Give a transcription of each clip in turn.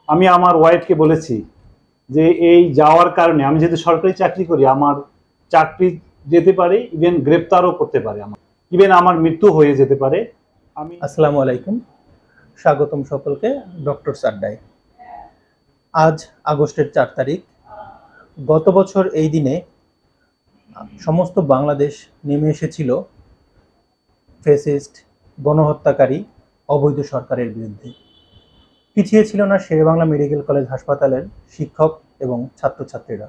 আমি আমার ওয়াইফকে বলেছি যে এই যাওয়ার কারণে আমি যেহেতু সরকারি চাকরি করি, আমার চাকরি যেতে পারে, ইভেন গ্রেপ্তারও করতে পারে, আমার ইভেন আমার মৃত্যু হয়ে যেতে পারে। আসসালামু আলাইকুম, স্বাগতম সকলকে ডক্টর আড্ডায়। আজ আগস্টের 4 তারিখ। গত বছর এই দিনে সমস্ত বাংলাদেশ নেমে এসেছিল ফ্যাসিস্ট গণহত্যাকারী অবৈধ সরকারের বিরুদ্ধে। পিছিয়ে ছিল না শেরেবাংলা মেডিকেল কলেজ হাসপাতালের শিক্ষক এবং ছাত্রছাত্রীরা।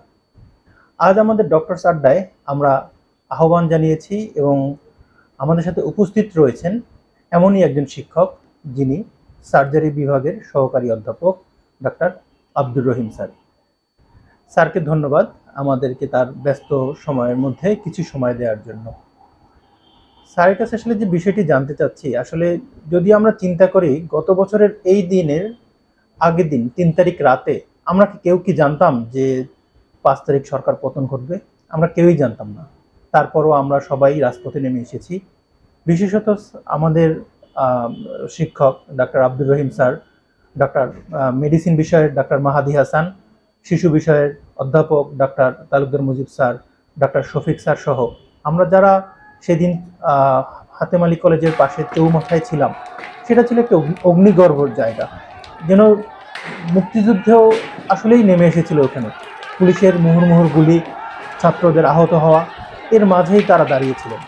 আজ আমাদের ডক্টর আড্ডায় আমরা আহ্বান জানিয়েছি এবং আমাদের সাথে উপস্থিত রয়েছেন এমনই একজন শিক্ষক, যিনি সার্জারি বিভাগের সহকারী অধ্যাপক ডক্টর আব্দুর রহিম স্যার। স্যারকে ধন্যবাদ আমাদেরকে তার ব্যস্ত সময়ের মধ্যে কিছু সময় দেওয়ার জন্য। স্যারের কাছে আসলে যে বিষয়টি জানতে চাচ্ছি, আসলে যদি আমরা চিন্তা করি গত বছরের এই দিনের আগের দিন 3 তারিখ রাতে আমরা কেউ কি জানতাম যে 5 তারিখ সরকার পতন ঘটবে? আমরা কেউই জানতাম না। তারপরও আমরা সবাই রাজপথে নেমে এসেছি। বিশেষত আমাদের শিক্ষক doctor Abdur Rahim sir, doctor medicine বিষয়ের ডাক্তার মাহাদি হাসান, শিশু বিষয়ের অধ্যাপক doctor Talukdar Mujib sir, doctor Shafiq sir সহ আমরা যারা সেদিন হাতেম আলী কলেজের পাশে চৌমাথায় ছিলাম, সেটা ছিল একটা অগ্নিগর্ভর জায়গা। যেন মুক্তিযুদ্ধেও আসলেই নেমে এসেছিল ওখানে। পুলিশের মুহুর্মুহুর গুলি, ছাত্রদের আহত হওয়া, এর মাঝেই তারা দাঁড়িয়েছিলেন।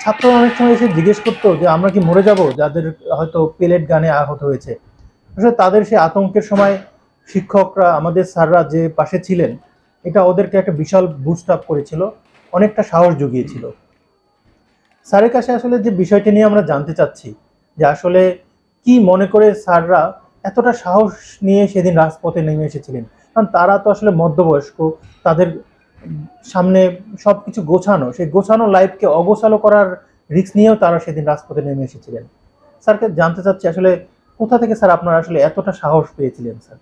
ছাত্ররা অনেক সময় এসে জিজ্ঞেস করতো যে আমরা কি মরে যাব, যাদের হয়তো পেলেট গানে আহত হয়েছে। আসলে তাদের সেই আতঙ্কের সময় শিক্ষকরা, আমাদের স্যাররা যে পাশে ছিলেন, এটা ওদেরকে একটা বিশাল বুস্ট আপ করেছিল, অনেকটা সাহস জুগিয়েছিল। স্যারের কাছে আসলে যে বিষয়টি নিয়ে আমরা জানতে চাচ্ছি যে আসলে কি মনে করে স্যাররা এতটা সাহস নিয়ে সেদিন রাজপথে নেমে এসেছিলেন। কারণ তারা তো আসলে মধ্যবয়স্ক, তাদের সামনে সবকিছু গোছানো, সেই গোছানো লাইফকে অগোছালো করার রিস্ক নিয়েও তারা সেদিন রাজপথে নেমে এসেছিলেন। স্যারকে জানতে চাচ্ছি আসলে কোথা থেকে স্যার আপনারা আসলে এতটা সাহস পেয়েছিলেন স্যার?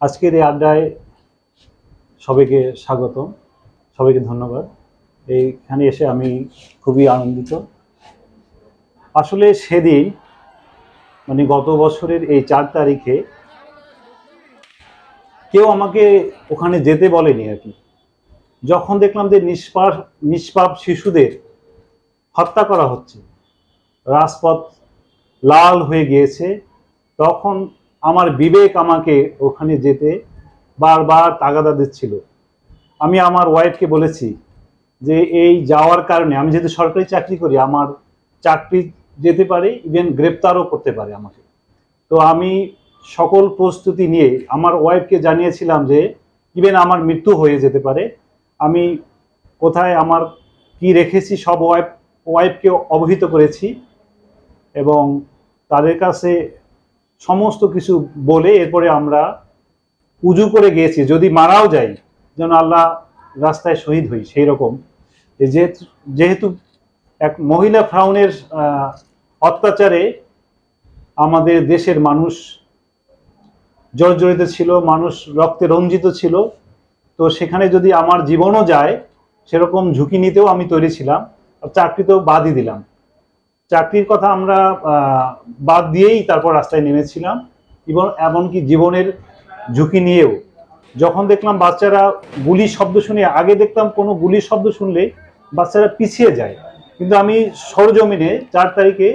আজকের এই আড্ডায় সবাইকে স্বাগত, সবাইকে ধন্যবাদ। এইখানে এসে আমি খুবই আনন্দিত। আসলে সেদিন মানে গত বছরের এই 4 তারিখে কেউ আমাকে ওখানে যেতে বলেনি আর কি। যখন দেখলাম যে নিষ্পাপ শিশুদের হত্যা করা হচ্ছে, রাজপথ লাল হয়ে গিয়েছে, তখন আমার বিবেক আমাকে ওখানে যেতে বারবার তাগাদা দিচ্ছিল। আমি আমার ওয়াইফকে বলেছি যে এই যাওয়ার কারণে আমি যেহেতু সরকারি চাকরি করি, আমার চাকরি যেতে পারে, ইভেন গ্রেপ্তারও করতে পারে আমাকে। তো আমি সকল প্রস্তুতি নিয়ে আমার ওয়াইফকে জানিয়েছিলাম যে ইভেন আমার মৃত্যু হয়ে যেতে পারে। আমি কোথায় আমার কি রেখেছি সব ওয়াইফকে অবহিত করেছি এবং তাদের কাছে সমস্ত কিছু বলে এরপরে আমরা উজু করে গিয়েছি, যদি মারাও যাই যেন আল্লাহ রাস্তায় শহীদ হই। সেই রকম যেহেতু এক মহিলা ফ্রাউনের অত্যাচারে আমাদের দেশের মানুষ জর্জরিত ছিল, মানুষ রক্তে রঞ্জিত ছিল, তো সেখানে যদি আমার জীবনও যায় সেরকম ঝুঁকি নিতেও আমি তৈরি ছিলাম। চাকরিতেও বাদই দিলাম, চাকরির কথা আমরা বাদ দিয়েই তারপর রাস্তায় নেমেছিলাম, এবং এমনকি জীবনের ঝুঁকি নিয়েও। যখন দেখলাম বাচ্চারা গুলির শব্দ শুনে, আগে দেখতাম কোনো গুলির শব্দ শুনলে বাচ্চারা পিছিয়ে যায়, কিন্তু আমি সরজমিনে 4 তারিখে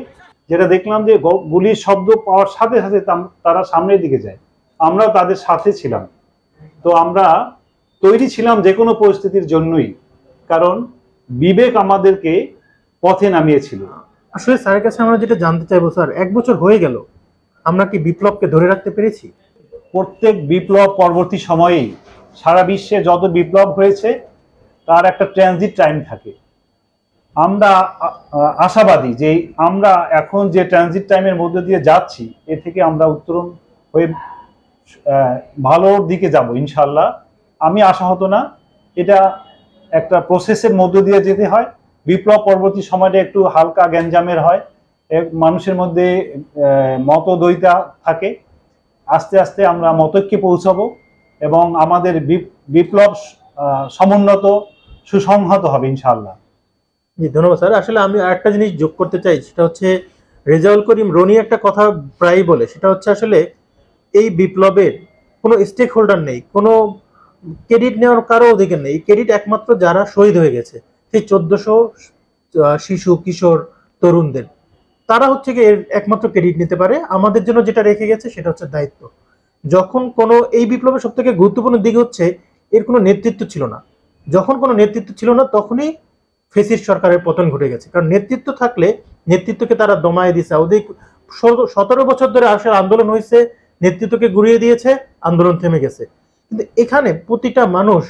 যেটা দেখলাম যে গুলির শব্দ পাওয়ার সাথে সাথে তারা সামনের দিকে যায়, আমরাও তাদের সাথে ছিলাম। তো আমরা তৈরি ছিলাম যে কোনো পরিস্থিতির জন্যই, কারণ বিবেক আমাদেরকে পথে নামিয়েছিল। আসলে স্যারের কাছে আমরা যেটা জানতে চাইবো, স্যার 1 বছর হয়ে গেল, আমরা কি বিপ্লবকে ধরে রাখতে পেরেছি? প্রত্যেক বিপ্লব পরবর্তী সময়েই সারা বিশ্বে যত বিপ্লব হয়েছে তার একটা ট্রানজিট টাইম থাকে। আমরা আশাবাদী যে আমরা এখন যে ট্রানজিট টাইমের মধ্যে দিয়ে যাচ্ছি, এ থেকে আমরা উত্তরণ হয়ে ভালোর দিকে যাব ইনশাল্লাহ। আমি আশাহত না, এটা একটা প্রসেসের মধ্য দিয়ে যেতে হয়। বিপ্লব পরবর্তী সময়টা একটু হালকা গ্যাঞ্জামের হয়, মানুষের মধ্যে মতদ্বৈতা থাকে। আস্তে আস্তে আমরা মতৈক্যে পৌঁছাবো এবং আমাদের বিপ্লব সমুন্নত সুসংহত হবে ইনশাআল্লাহ। জি, ধন্যবাদ স্যার। আসলে আমি আরেকটা জিনিস যোগ করতে চাই, সেটা হচ্ছে রেজাউল করিম রনি একটা কথা প্রায়ই বলে, সেটা হচ্ছে আসলে এই বিপ্লবের কোনো স্টেক হোল্ডার নেই, কোনো ক্রেডিট নেওয়ার কারো অধিকার নেই। ক্রেডিট একমাত্র যারা শহীদ হয়ে গেছে, সেই 1400 শিশু কিশোর তরুণদের, তারা হচ্ছে কি এর একমাত্র ক্রেডিট নিতে পারে। আমাদের জন্য যেটা রেখে গেছে সেটা হচ্ছে দায়িত্ব। যখন কোনো এই বিপ্লবের সব থেকে গুরুত্বপূর্ণ দিক হচ্ছে এর কোনো নেতৃত্ব ছিল না। যখন কোনো নেতৃত্ব ছিল না তখনই ফেসিস্ট সরকারের পতন ঘটে গেছে। কারণ নেতৃত্ব থাকলে নেতৃত্বকে তারা দমায় দিছে। ওদের 17 বছর ধরে আসলে আন্দোলন হয়েছে, নেতৃত্বকে ঘুরিয়ে দিয়েছে, আন্দোলন থেমে গেছে। কিন্তু এখানে প্রতিটা মানুষ,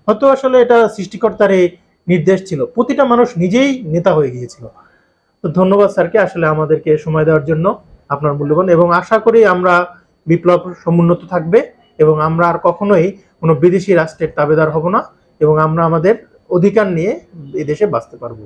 হয়তো আসলে এটা সৃষ্টিকর্তার এই নির্দেশ ছিল, প্রতিটা মানুষ নিজেই নেতা হয়ে গিয়েছিল। তো ধন্যবাদ স্যারকে আসলে আমাদেরকে সময় দেওয়ার জন্য, আপনার মূল্যবান, এবং আশা করি আমরা বিপ্লব সমুন্নত থাকবে এবং আমরা আর কখনোই কোনো বিদেশি রাষ্ট্রের তাবেদার হব না এবং আমরা আমাদের অধিকার নিয়ে এই দেশে বাঁচতে পারবো।